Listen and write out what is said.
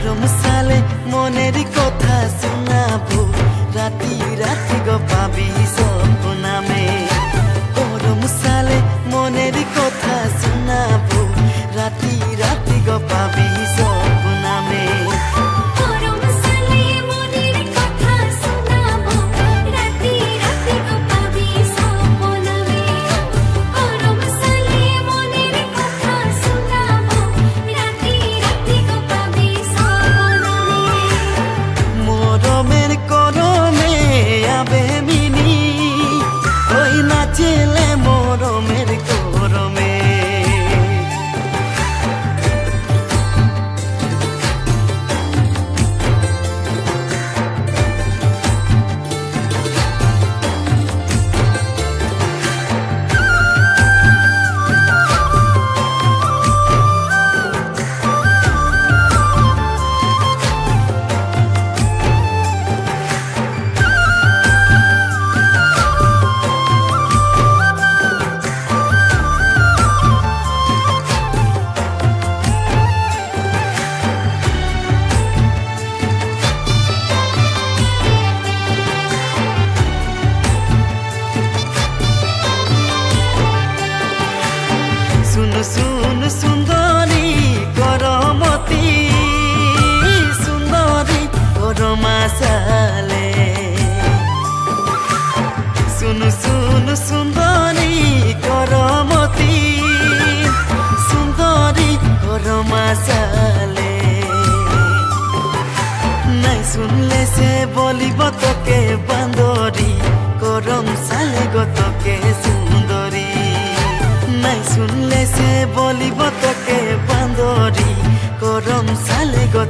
গরম সালে মনের কথা শোনাবো রাতি রাতি গো পাবি স্বপ্নামে গরম সালে মনের কথা শোনাবো রাতি রাতি গো পাবি স্বপ্নামে চেলে মরমের গরমে सुन सुंदरी करमती सुंदरी करमासाले सुन सुन सुंदरी करमती सुंदरी करमासाले नहीं सुनले से बोलिब तोके बांदरी करम साले गो तोके सुंदरी नहीं सुनले से बोलिब तोके बांदरी करम साले गो